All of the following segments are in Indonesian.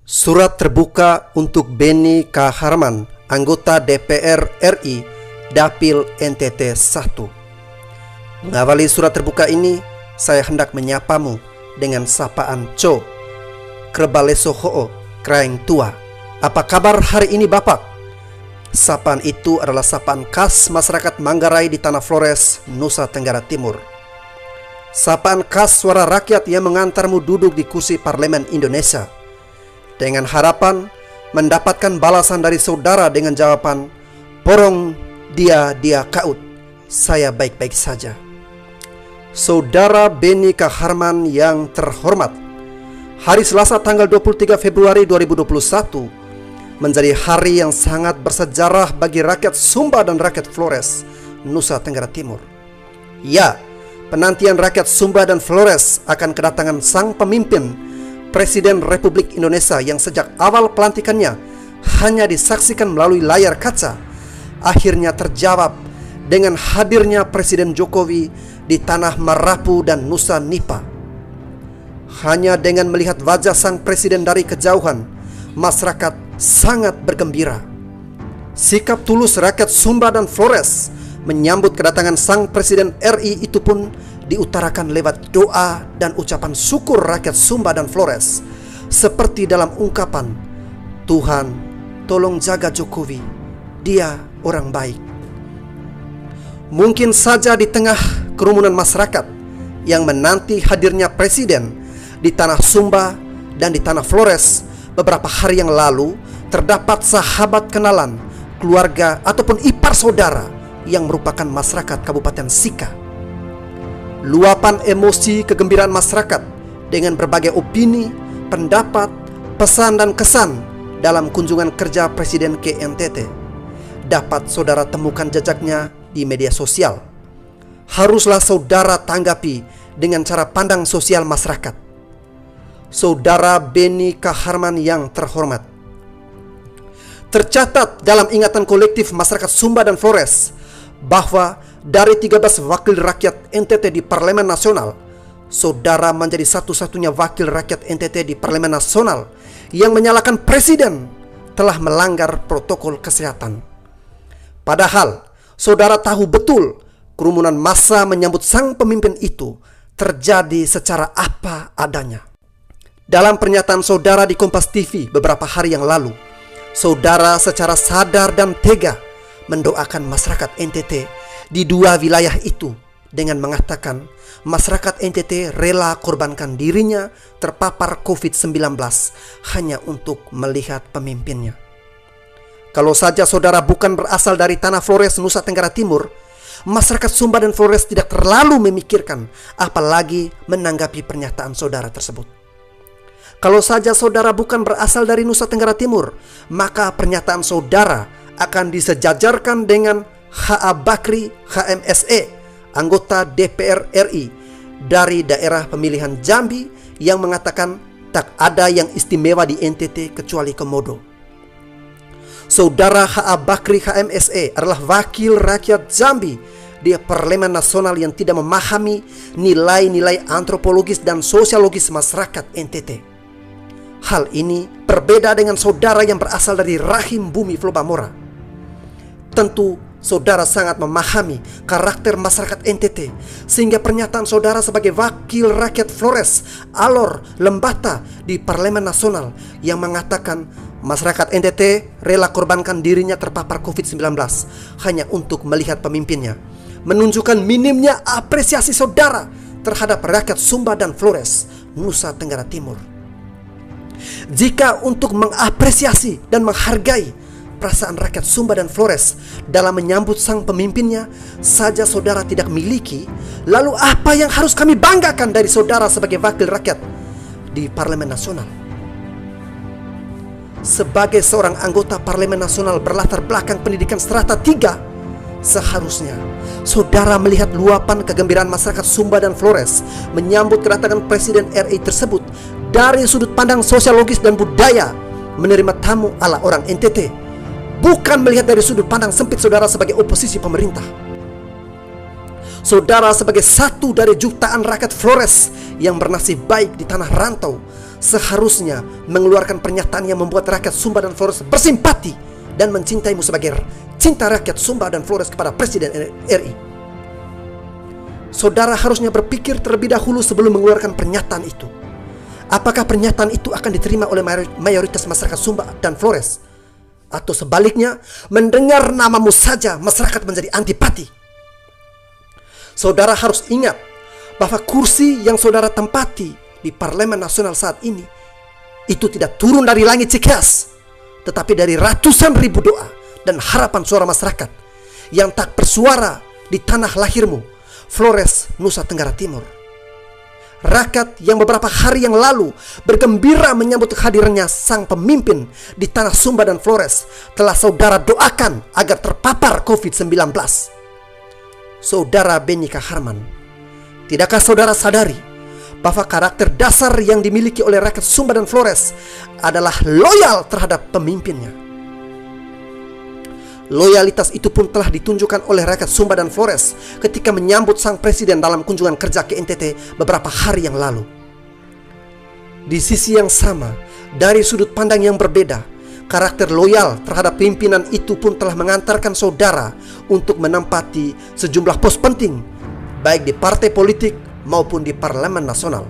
Surat terbuka untuk Beni K. Harman, anggota DPR RI, Dapil NTT 1. Mengawali surat terbuka ini, saya hendak menyapamu dengan sapaan Co. Krebaleso Ho'o, Kraeng Tua. Apa kabar hari ini Bapak? Sapaan itu adalah sapaan khas masyarakat Manggarai di Tanah Flores, Nusa Tenggara Timur. Sapaan khas suara rakyat yang mengantarmu duduk di kursi parlemen Indonesia, dengan harapan mendapatkan balasan dari saudara dengan jawaban, "Porong dia kaut, saya baik-baik saja." Saudara Beni K. Harman yang terhormat, hari Selasa tanggal 23 Februari 2021 menjadi hari yang sangat bersejarah bagi rakyat Sumba dan rakyat Flores, Nusa Tenggara Timur. Ya, penantian rakyat Sumba dan Flores akan kedatangan sang pemimpin Presiden Republik Indonesia yang sejak awal pelantikannya hanya disaksikan melalui layar kaca, akhirnya terjawab dengan hadirnya Presiden Jokowi di tanah Marapu dan Nusa Nipa. Hanya dengan melihat wajah sang presiden dari kejauhan, masyarakat sangat bergembira. Sikap tulus rakyat Sumba dan Flores menyambut kedatangan sang Presiden RI itu pun diutarakan lewat doa dan ucapan syukur rakyat Sumba dan Flores, seperti dalam ungkapan, "Tuhan, tolong jaga Jokowi, dia orang baik." Mungkin saja di tengah kerumunan masyarakat yang menanti hadirnya presiden di tanah Sumba dan di tanah Flores beberapa hari yang lalu, terdapat sahabat kenalan, keluarga ataupun ipar saudara yang merupakan masyarakat Kabupaten Sika. Luapan emosi kegembiraan masyarakat dengan berbagai opini, pendapat, pesan dan kesan dalam kunjungan kerja Presiden ke NTT dapat saudara temukan jejaknya di media sosial. Haruslah saudara tanggapi dengan cara pandang sosial masyarakat. Saudara Beni K. Harman yang terhormat, tercatat dalam ingatan kolektif masyarakat Sumba dan Flores bahwa dari 13 wakil rakyat NTT di Parlemen Nasional, saudara menjadi satu-satunya wakil rakyat NTT di Parlemen Nasional yang menyalahkan presiden telah melanggar protokol kesehatan. Padahal saudara tahu betul kerumunan massa menyambut sang pemimpin itu terjadi secara apa adanya. Dalam pernyataan saudara di Kompas TV beberapa hari yang lalu, saudara secara sadar dan tega mendoakan masyarakat NTT di dua wilayah itu dengan mengatakan masyarakat NTT rela korbankan dirinya terpapar COVID-19 hanya untuk melihat pemimpinnya. Kalau saja saudara bukan berasal dari tanah Flores, Nusa Tenggara Timur, masyarakat Sumba dan Flores tidak terlalu memikirkan apalagi menanggapi pernyataan saudara tersebut. Kalau saja saudara bukan berasal dari Nusa Tenggara Timur, maka pernyataan saudara akan disejajarkan dengan H.A. Bakri HMSE, anggota DPR RI dari daerah pemilihan Jambi, yang mengatakan tak ada yang istimewa di NTT kecuali Komodo. Saudara H.A. Bakri HMSE adalah wakil rakyat Jambi di Parlemen Nasional yang tidak memahami nilai-nilai antropologis dan sosiologis masyarakat NTT. Hal ini berbeda dengan saudara yang berasal dari rahim bumi Flobamora. Tentu saudara sangat memahami karakter masyarakat NTT, sehingga pernyataan saudara sebagai wakil rakyat Flores, Alor, Lembata di Parlemen Nasional yang mengatakan masyarakat NTT rela korbankan dirinya terpapar COVID-19 hanya untuk melihat pemimpinnya, menunjukkan minimnya apresiasi saudara terhadap rakyat Sumba dan Flores, Nusa Tenggara Timur. Jika untuk mengapresiasi dan menghargai perasaan rakyat Sumba dan Flores dalam menyambut sang pemimpinnya saja saudara tidak miliki, lalu apa yang harus kami banggakan dari saudara sebagai wakil rakyat di Parlemen Nasional? Sebagai seorang anggota Parlemen Nasional berlatar belakang pendidikan strata 3, seharusnya saudara melihat luapan kegembiraan masyarakat Sumba dan Flores menyambut kedatangan Presiden RI tersebut dari sudut pandang sosiologis dan budaya, menerima tamu ala orang NTT, bukan melihat dari sudut pandang sempit saudara sebagai oposisi pemerintah. Saudara sebagai satu dari jutaan rakyat Flores yang bernasib baik di tanah rantau, seharusnya mengeluarkan pernyataan yang membuat rakyat Sumba dan Flores bersimpati dan mencintaimu sebagai cinta rakyat Sumba dan Flores kepada Presiden RI. Saudara harusnya berpikir terlebih dahulu sebelum mengeluarkan pernyataan itu. Apakah pernyataan itu akan diterima oleh mayoritas masyarakat Sumba dan Flores? Atau sebaliknya, mendengar namamu saja masyarakat menjadi antipati? Saudara harus ingat bahwa kursi yang saudara tempati di Parlemen Nasional saat ini itu tidak turun dari langit Cikeas, tetapi dari ratusan ribu doa dan harapan suara masyarakat yang tak bersuara di tanah lahirmu, Flores, Nusa Tenggara Timur. Rakyat yang beberapa hari yang lalu bergembira menyambut kehadirannya sang pemimpin di tanah Sumba dan Flores telah saudara doakan agar terpapar COVID-19. Saudara Benny Kaharman, tidakkah saudara sadari bahwa karakter dasar yang dimiliki oleh rakyat Sumba dan Flores adalah loyal terhadap pemimpinnya? Loyalitas itu pun telah ditunjukkan oleh rakyat Sumba dan Flores ketika menyambut sang presiden dalam kunjungan kerja ke NTT beberapa hari yang lalu. Di sisi yang sama, dari sudut pandang yang berbeda, karakter loyal terhadap pimpinan itu pun telah mengantarkan saudara untuk menempati sejumlah pos penting, baik di partai politik maupun di Parlemen Nasional.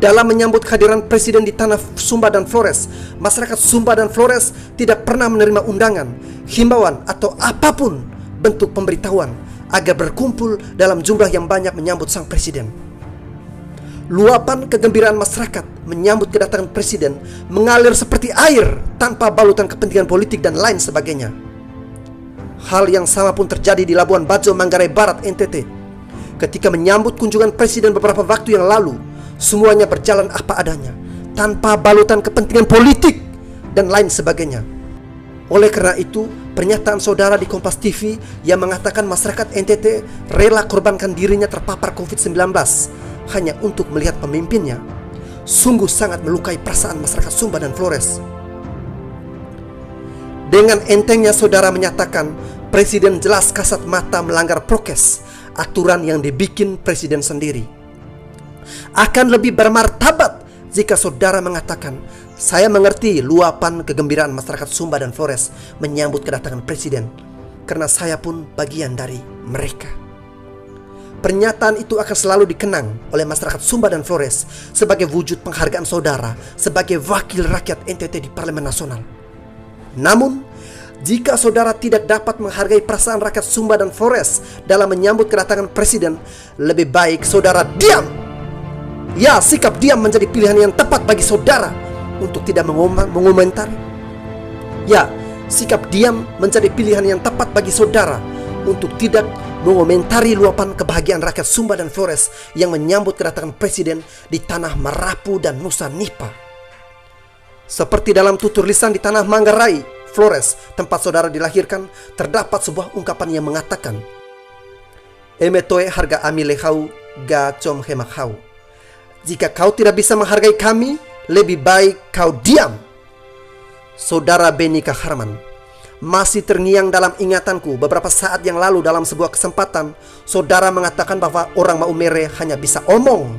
Dalam menyambut kehadiran presiden di tanah Sumba dan Flores, masyarakat Sumba dan Flores tidak pernah menerima undangan, himbauan, atau apapun bentuk pemberitahuan agar berkumpul dalam jumlah yang banyak menyambut sang presiden. Luapan kegembiraan masyarakat menyambut kedatangan presiden mengalir seperti air tanpa balutan kepentingan politik dan lain sebagainya. Hal yang sama pun terjadi di Labuan Bajo, Manggarai Barat, NTT. Ketika menyambut kunjungan presiden beberapa waktu yang lalu, semuanya berjalan apa adanya, tanpa balutan kepentingan politik dan lain sebagainya. Oleh karena itu, pernyataan saudara di Kompas TV yang mengatakan masyarakat NTT rela korbankan dirinya terpapar COVID-19 hanya untuk melihat pemimpinnya, sungguh sangat melukai perasaan masyarakat Sumba dan Flores. Dengan entengnya saudara menyatakan presiden jelas kasat mata melanggar prokes, aturan yang dibikin presiden sendiri. Akan lebih bermartabat jika saudara mengatakan, saya mengerti luapan kegembiraan masyarakat Sumba dan Flores menyambut kedatangan presiden, karena saya pun bagian dari mereka. Pernyataan itu akan selalu dikenang oleh masyarakat Sumba dan Flores sebagai wujud penghargaan saudara sebagai wakil rakyat NTT di Parlemen Nasional. Namun, jika saudara tidak dapat menghargai perasaan rakyat Sumba dan Flores dalam menyambut kedatangan presiden, lebih baik saudara diam. Ya, sikap diam menjadi pilihan yang tepat bagi saudara untuk tidak mengomentari. Ya, sikap diam menjadi pilihan yang tepat bagi saudara untuk tidak mengomentari luapan kebahagiaan rakyat Sumba dan Flores yang menyambut kedatangan presiden di tanah Marapu dan Nusa Nipa. Seperti dalam tutur lisan di tanah Manggarai, Flores, tempat saudara dilahirkan, terdapat sebuah ungkapan yang mengatakan, "Emetoe harga ami lehau ga com hemakhau." Jika kau tidak bisa menghargai kami, lebih baik kau diam. Saudara Benny Kaharman, masih terngiang dalam ingatanku beberapa saat yang lalu dalam sebuah kesempatan, saudara mengatakan bahwa orang Maumere hanya bisa omong.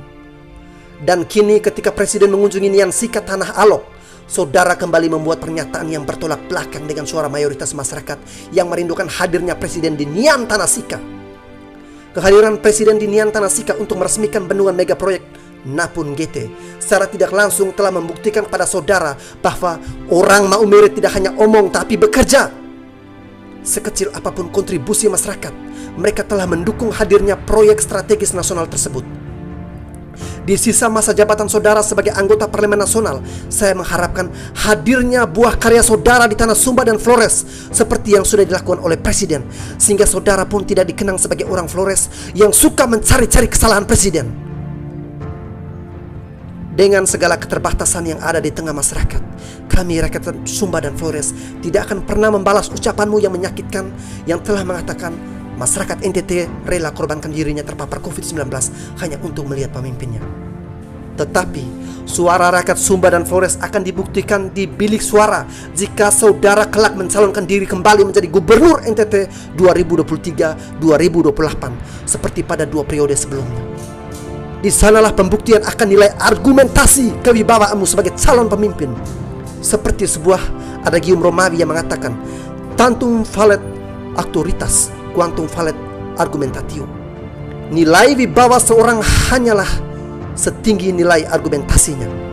Dan kini ketika presiden mengunjungi Nian Sika Tanah Alok, saudara kembali membuat pernyataan yang bertolak belakang dengan suara mayoritas masyarakat yang merindukan hadirnya presiden di Nian Tanah Sika. Kehadiran presiden di Nian Tanah Sika untuk meresmikan bendungan mega proyek Napun GT secara tidak langsung telah membuktikan kepada saudara bahwa orang Maumere tidak hanya omong tapi bekerja. Sekecil apapun kontribusi masyarakat, mereka telah mendukung hadirnya proyek strategis nasional tersebut. Di sisa masa jabatan saudara sebagai anggota Parlemen Nasional, saya mengharapkan hadirnya buah karya saudara di tanah Sumba dan Flores seperti yang sudah dilakukan oleh presiden, sehingga saudara pun tidak dikenang sebagai orang Flores yang suka mencari-cari kesalahan presiden. Dengan segala keterbatasan yang ada di tengah masyarakat, kami rakyat Sumba dan Flores tidak akan pernah membalas ucapanmu yang menyakitkan yang telah mengatakan masyarakat NTT rela korbankan dirinya terpapar COVID-19 hanya untuk melihat pemimpinnya. Tetapi suara rakyat Sumba dan Flores akan dibuktikan di bilik suara jika saudara kelak mencalonkan diri kembali menjadi gubernur NTT 2023-2028 seperti pada 2 periode sebelumnya. Di sanalah pembuktian akan nilai argumentasi kewibawaanmu sebagai calon pemimpin. Seperti sebuah adagium Romawi yang mengatakan, tantum valet autoritas, quantum valet argumentatio. Nilai wibawa seorang hanyalah setinggi nilai argumentasinya.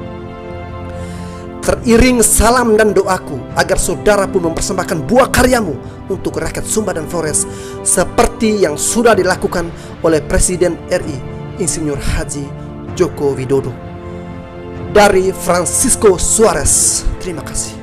Teriring salam dan doaku agar saudara pun mempersembahkan buah karyamu untuk rakyat Sumba dan Flores, seperti yang sudah dilakukan oleh Presiden RI Insinyur Haji Joko Widodo. Dari Francisco Suarez. Terima kasih.